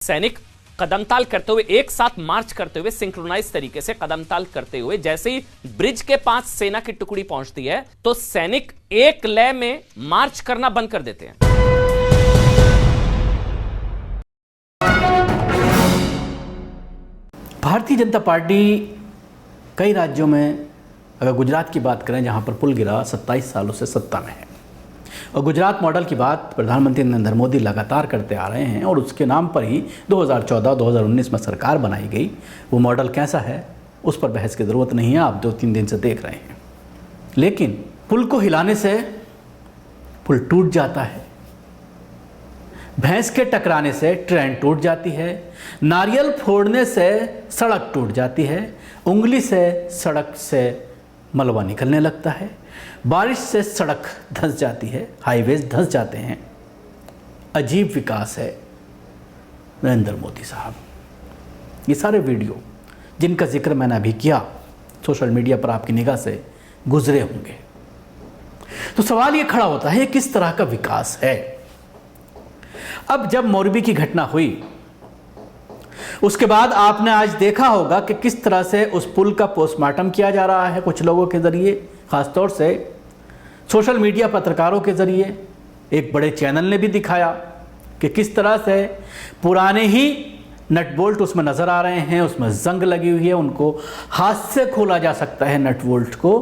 सैनिक कदमताल करते हुए, एक साथ मार्च करते हुए, सिंक्रोनाइज तरीके से कदमताल करते हुए जैसे ही ब्रिज के पास सेना की टुकड़ी पहुंचती है तो सैनिक एक लय में मार्च करना बंद कर देते हैं। भारतीय जनता पार्टी कई राज्यों में, अगर गुजरात की बात करें जहां पर पुल गिरा, 27 सालों से सत्ता में है। और गुजरात मॉडल की बात प्रधानमंत्री नरेंद्र मोदी लगातार करते आ रहे हैं और उसके नाम पर ही 2014-2019 में सरकार बनाई गई। वो मॉडल कैसा है उस पर बहस की ज़रूरत नहीं है, आप 2-3 दिन से देख रहे हैं। लेकिन पुल को हिलाने से पुल टूट जाता है, भैंस के टकराने से ट्रेन टूट जाती है, नारियल फोड़ने से सड़क टूट जाती है, उंगली से सड़क से मलबा निकलने लगता है, बारिश से सड़क धंस जाती है, हाईवेज धंस जाते हैं। अजीब विकास है नरेंद्र मोदी साहब। ये सारे वीडियो जिनका जिक्र मैंने अभी किया सोशल मीडिया पर आपकी निगाह से गुजरे होंगे। तो सवाल ये खड़ा होता है किस तरह का विकास है। अब जब मोरबी की घटना हुई उसके बाद आपने आज देखा होगा कि किस तरह से उस पुल का पोस्टमार्टम किया जा रहा है कुछ लोगों के जरिए, खासतौर से सोशल मीडिया पत्रकारों के जरिए। एक बड़े चैनल ने भी दिखाया कि किस तरह से पुराने ही नट बोल्ट उसमें नज़र आ रहे हैं, उसमें जंग लगी हुई है, उनको हाथ से खोला जा सकता है नट बोल्ट को,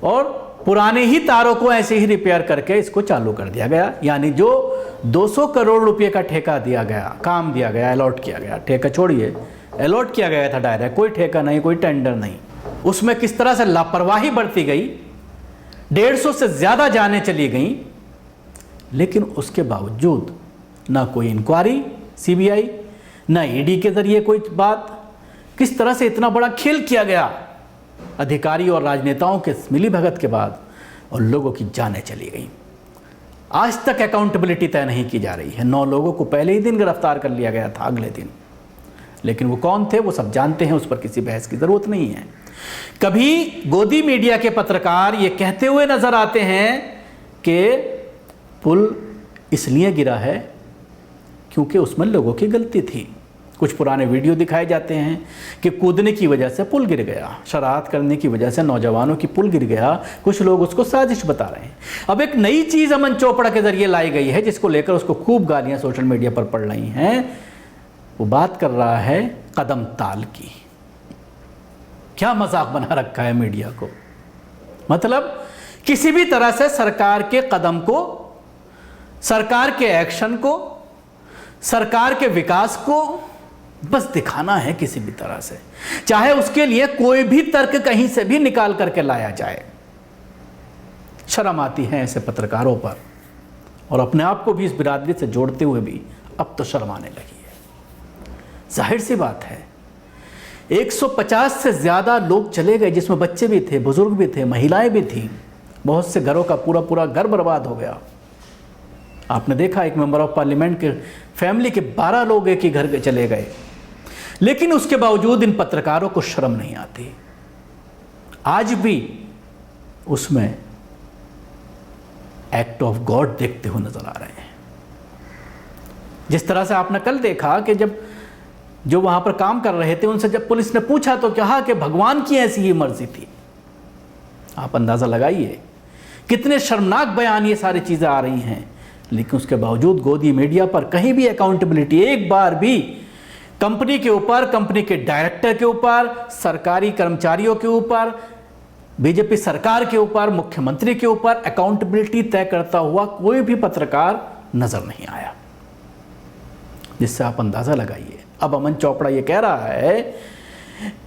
और पुराने ही तारों को ऐसे ही रिपेयर करके इसको चालू कर दिया गया। यानी जो 200 करोड़ रुपए का ठेका दिया गया, काम दिया गया, अलॉट किया गया, ठेका छोड़िए, अलॉट किया गया था डायरेक्ट, कोई ठेका नहीं, कोई टेंडर नहीं, उसमें किस तरह से लापरवाही बरती गई, 150 से ज़्यादा जानें चली गई, लेकिन उसके बावजूद ना कोई इंक्वायरी सीबीआई, ना ईडी के जरिए कोई बात। किस तरह से इतना बड़ा खेल किया गया अधिकारी और राजनेताओं के मिलीभगत के बाद, और लोगों की जानें चली गई। आज तक अकाउंटेबिलिटी तय नहीं की जा रही है। 9 लोगों को पहले ही दिन गिरफ्तार कर लिया गया था, अगले दिन, लेकिन वो कौन थे वो सब जानते हैं, उस पर किसी बहस की ज़रूरत नहीं है। कभी गोदी मीडिया के पत्रकार ये कहते हुए नजर आते हैं कि पुल इसलिए गिरा है क्योंकि उसमें लोगों की गलती थी। कुछ पुराने वीडियो दिखाए जाते हैं कि कूदने की वजह से पुल गिर गया, शरारत करने की वजह से नौजवानों की पुल गिर गया, कुछ लोग उसको साजिश बता रहे हैं। अब एक नई चीज़ अमन चोपड़ा के जरिए लाई गई है जिसको लेकर उसको खूब गालियां सोशल मीडिया पर पड़ रही हैं। वो बात कर रहा है कदमताल की। क्या मजाक बना रखा है मीडिया को, मतलब किसी भी तरह से सरकार के कदम को, सरकार के एक्शन को, सरकार के विकास को बस दिखाना है किसी भी तरह से, चाहे उसके लिए कोई भी तर्क कहीं से भी निकाल करके लाया जाए। शर्म आती है ऐसे पत्रकारों पर, और अपने आप को भी इस बिरादरी से जोड़ते हुए भी अब तो शर्म आने लगी है। जाहिर सी बात है 150 से ज़्यादा लोग चले गए, जिसमें बच्चे भी थे, बुजुर्ग भी थे, महिलाएं भी थी। बहुत से घरों का पूरा घर बर्बाद हो गया। आपने देखा एक मेंबर ऑफ पार्लियामेंट के फैमिली के 12 लोग एक ही घर के चले गए, लेकिन उसके बावजूद इन पत्रकारों को शर्म नहीं आती। आज भी उसमें एक्ट ऑफ गॉड देखते हुए नजर आ रहे हैं। जिस तरह से आपने कल देखा कि जब जो वहां पर काम कर रहे थे उनसे जब पुलिस ने पूछा तो कहा कि भगवान की ऐसी ही मर्जी थी। आप अंदाजा लगाइए कितने शर्मनाक बयान ये सारी चीजें आ रही हैं, लेकिन उसके बावजूद गोदी मीडिया पर कहीं भी अकाउंटेबिलिटी, एक बार भी कंपनी के ऊपर, कंपनी के डायरेक्टर के ऊपर, सरकारी कर्मचारियों के ऊपर, बीजेपी सरकार के ऊपर, मुख्यमंत्री के ऊपर अकाउंटेबिलिटी तय करता हुआ कोई भी पत्रकार नजर नहीं आया, जिससे आप अंदाजा लगाइए। अब अमन चोपड़ा ये कह रहा है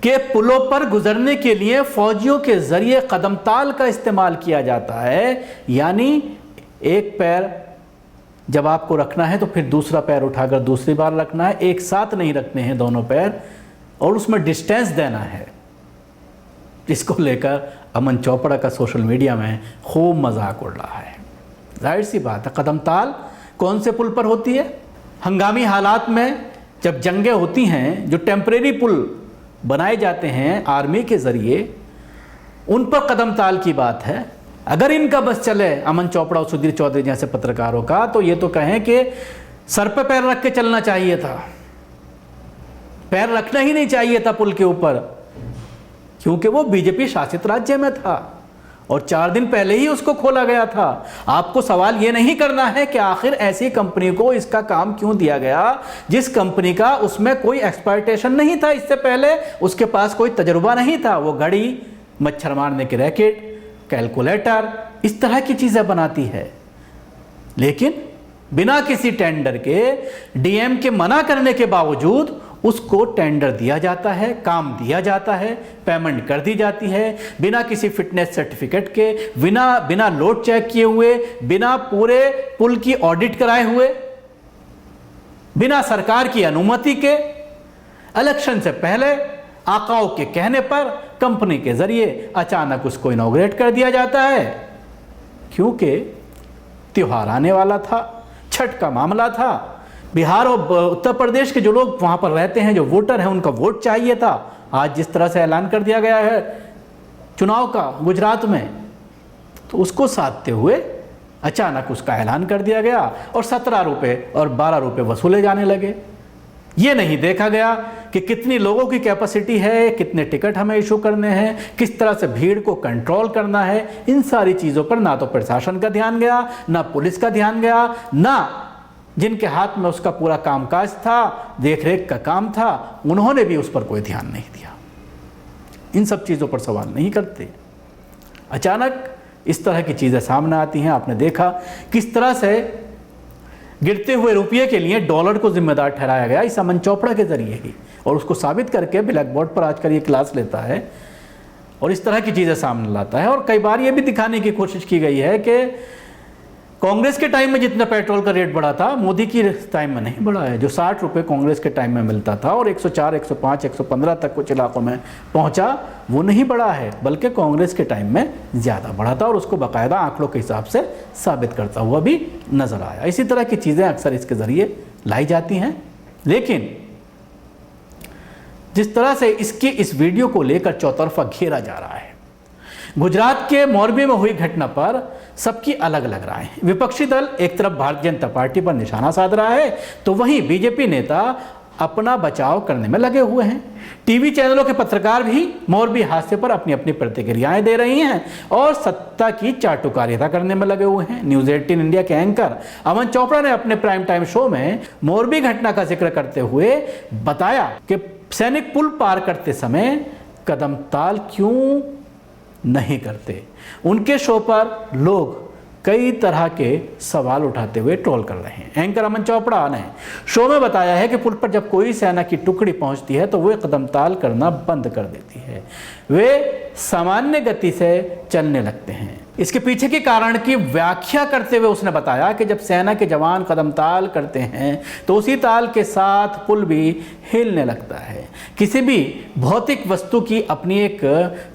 कि पुलों पर गुजरने के लिए फौजियों के जरिए कदमताल का इस्तेमाल किया जाता है, यानी एक पैर जब आपको रखना है तो फिर दूसरा पैर उठाकर दूसरी बार रखना है, एक साथ नहीं रखने हैं दोनों पैर, और उसमें डिस्टेंस देना है। इसको लेकर अमन चोपड़ा का सोशल मीडिया में खूब मजाक उड़ रहा है। जाहिर सी बात है, कदमताल कौन से पुल पर होती है? हंगामी हालात में जब जंगें होती हैं, जो टेम्परेरी पुल बनाए जाते हैं आर्मी के जरिए, उन पर कदमताल की बात है। अगर इनका बस चले, अमन चोपड़ा और सुधीर चौधरी जैसे पत्रकारों का, तो ये तो कहें कि सर पे पैर रख के चलना चाहिए था। पैर रखना ही नहीं चाहिए था पुल के ऊपर, क्योंकि वो बीजेपी शासित राज्य में था और 4 दिन पहले ही उसको खोला गया था। आपको सवाल ये नहीं करना है कि आखिर ऐसी कंपनी को इसका काम क्यों दिया गया जिस कंपनी का उसमें कोई एक्सप्लॉयटेशन नहीं था, इससे पहले उसके पास कोई तजुर्बा नहीं था। वो घड़ी, मच्छर मारने की रैकेट, कैलकुलेटर, इस तरह की चीज़ें बनाती है, लेकिन बिना किसी टेंडर के, डीएम के मना करने के बावजूद उसको टेंडर दिया जाता है, काम दिया जाता है, पेमेंट कर दी जाती है, बिना किसी फिटनेस सर्टिफिकेट के, बिना लोड चेक किए हुए, बिना पूरे पुल की ऑडिट कराए हुए, बिना सरकार की अनुमति के, इलेक्शन से पहले आकाओं के कहने पर कंपनी के जरिए अचानक उसको इनॉग्रेट कर दिया जाता है, क्योंकि त्योहार आने वाला था, छठ का मामला था। बिहार और उत्तर प्रदेश के जो लोग वहाँ पर रहते हैं, जो वोटर हैं, उनका वोट चाहिए था। आज जिस तरह से ऐलान कर दिया गया है चुनाव का गुजरात में, तो उसको साधते हुए अचानक उसका ऐलान कर दिया गया और 17 रुपये और 12 रुपये वसूले जाने लगे। ये नहीं देखा गया कि कितनी लोगों की कैपेसिटी है, कितने टिकट हमें इशू करने हैं, किस तरह से भीड़ को कंट्रोल करना है। इन सारी चीज़ों पर ना तो प्रशासन का ध्यान गया, ना पुलिस का ध्यान गया, ना जिनके हाथ में उसका पूरा कामकाज था, देखरेख का काम था, उन्होंने भी उस पर कोई ध्यान नहीं दिया। इन सब चीज़ों पर सवाल नहीं करते। अचानक इस तरह की चीज़ें सामने आती हैं। आपने देखा किस तरह से गिरते हुए रुपये के लिए डॉलर को जिम्मेदार ठहराया गया इस अमन चोपड़ा के जरिए ही, और उसको साबित करके ब्लैक बोर्ड पर आजकल ये क्लास लेता है और इस तरह की चीज़ें सामने लाता है। और कई बार ये भी दिखाने की कोशिश की गई है कि कांग्रेस के टाइम में जितना पेट्रोल का रेट बढ़ा था, मोदी की टाइम में नहीं बढ़ा है। जो 60 रुपये कांग्रेस के टाइम में मिलता था और 104, 105, 115 तक कुछ इलाकों में पहुंचा, वो नहीं बढ़ा है, बल्कि कांग्रेस के टाइम में ज़्यादा बढ़ा था, और उसको बाकायदा आंकड़ों के हिसाब से साबित करता हुआ भी नज़र आया। इसी तरह की चीज़ें अक्सर इसके ज़रिए लाई जाती हैं। लेकिन जिस तरह से इस वीडियो को लेकर चौतरफा घेरा जा रहा है, गुजरात के मोरबी में हुई घटना पर सबकी अलग अलग राय है। विपक्षी दल एक तरफ भारतीय जनता पार्टी पर निशाना साध रहा है, तो वहीं बीजेपी नेता अपना बचाव करने में लगे हुए हैं। टीवी चैनलों के पत्रकार भी मोरबी हादसे पर अपनी अपनी प्रतिक्रियाएं दे रही हैं और सत्ता की चाटुकारिता करने में लगे हुए हैं। न्यूज़ 18 इंडिया के एंकर अमन चोपड़ा ने अपने प्राइम टाइम शो में मोरबी घटना का जिक्र करते हुए बताया कि सैनिक पुल पार करते समय कदम ताल क्यों नहीं करते। उनके शो पर लोग कई तरह के सवाल उठाते हुए ट्रोल कर रहे हैं। एंकर अमन चोपड़ा ने शो में बताया है कि पुल पर जब कोई सेना की टुकड़ी पहुंचती है तो वे कदम ताल करना बंद कर देती है, वे सामान्य गति से चलने लगते हैं। इसके पीछे के कारण की व्याख्या करते हुए उसने बताया कि जब सेना के जवान कदम ताल करते हैं तो उसी ताल के साथ पुल भी हिलने लगता है। किसी भी भौतिक वस्तु की अपनी एक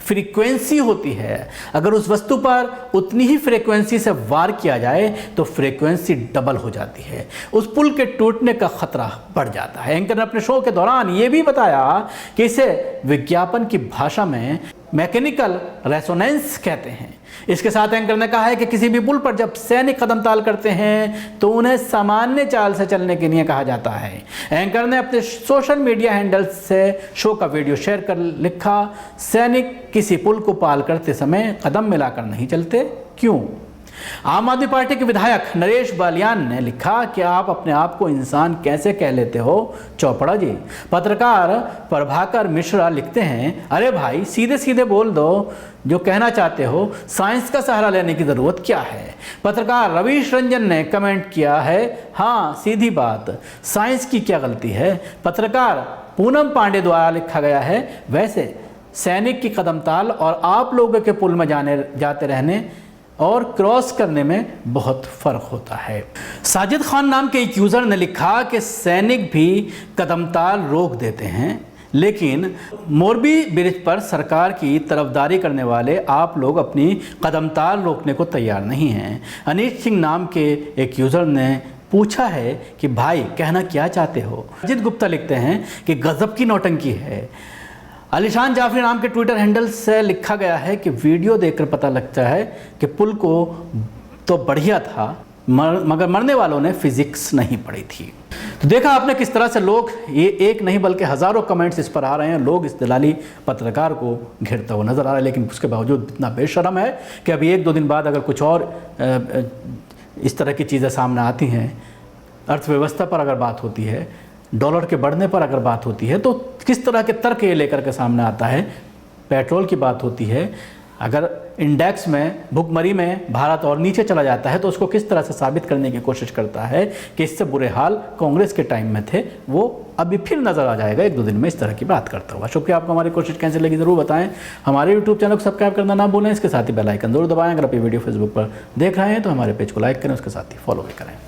फ्रीक्वेंसी होती है, अगर उस वस्तु पर उतनी ही फ्रीक्वेंसी से वार किया जाए तो फ्रीक्वेंसी डबल हो जाती है, उस पुल के टूटने का खतरा बढ़ जाता है। एंकर ने अपने शो के दौरान ये भी बताया कि इसे विज्ञापन की भाषा में मैकेनिकल रेजोनेंस कहते हैं। इसके साथ एंकर ने कहा है कि किसी भी पुल पर जब सैनिक कदम ताल करते हैं तो उन्हें सामान्य चाल से चलने के लिए कहा जाता है। एंकर ने अपने सोशल मीडिया हैंडल्स से शो का वीडियो शेयर कर लिखा, सैनिक किसी पुल को पार करते समय कदम मिलाकर नहीं चलते, क्यों? आम आदमी पार्टी के विधायक नरेश बालियान ने लिखा कि आप अपने आप को इंसान कैसे कह लेते हो चोपड़ा जी। पत्रकार प्रभाकर मिश्रा लिखते हैं, अरे भाई सीधे सीधे बोल दो जो कहना चाहते हो, साइंस का सहारा लेने की ज़रूरत क्या है। पत्रकार रवीश रंजन ने कमेंट किया है, हाँ सीधी बात, साइंस की क्या गलती है। पत्रकार पूनम पांडे द्वारा लिखा गया है, वैसे सैनिक की कदम ताल और आप लोगों के पुल में जाते रहने और क्रॉस करने में बहुत फ़र्क होता है। साजिद खान नाम के एक यूज़र ने लिखा कि सैनिक भी कदमताल रोक देते हैं, लेकिन मोरबी ब्रिज पर सरकार की तरफदारी करने वाले आप लोग अपनी कदमताल रोकने को तैयार नहीं हैं। अनीश सिंह नाम के एक यूज़र ने पूछा है कि भाई कहना क्या चाहते हो। अजित गुप्ता लिखते हैं कि गज़ब की नौटंकी है। अलीशान जाफरी नाम के ट्विटर हैंडल से लिखा गया है कि वीडियो देखकर पता लगता है कि पुल को तो बढ़िया था, मगर मरने वालों ने फिजिक्स नहीं पढ़ी थी। तो देखा आपने किस तरह से लोग, ये एक नहीं बल्कि हज़ारों कमेंट्स इस पर आ रहे हैं, लोग इस दलाली पत्रकार को घेरता हुआ नजर आ रहा है, लेकिन उसके बावजूद इतना बेशर्म है कि अभी 1-2 दिन बाद अगर कुछ और इस तरह की चीज़ें सामने आती हैं, अर्थव्यवस्था पर अगर बात होती है, डॉलर के बढ़ने पर अगर बात होती है, तो किस तरह के तर्क ये लेकर के सामने आता है। पेट्रोल की बात होती है, अगर इंडेक्स में भुखमरी में भारत और नीचे चला जाता है तो उसको किस तरह से साबित करने की कोशिश करता है कि इससे बुरे हाल कांग्रेस के टाइम में थे, वो अभी फिर नज़र आ जाएगा 1-2 दिन में इस तरह की बात करता हुआ। शुक्रिया, आपको हमारी कोशिश कैसे लगी ज़रूर बताएं। हमारे यूट्यूब चैनल को सब्सक्राइब करना ना भूलें, इसके साथ ही बेल आइकन जरूर दबाएं। अगर आप ये वीडियो फेसबुक पर देख रहे हैं तो हमारे पेज को लाइक करें, उसके साथ ही फॉलो भी करें।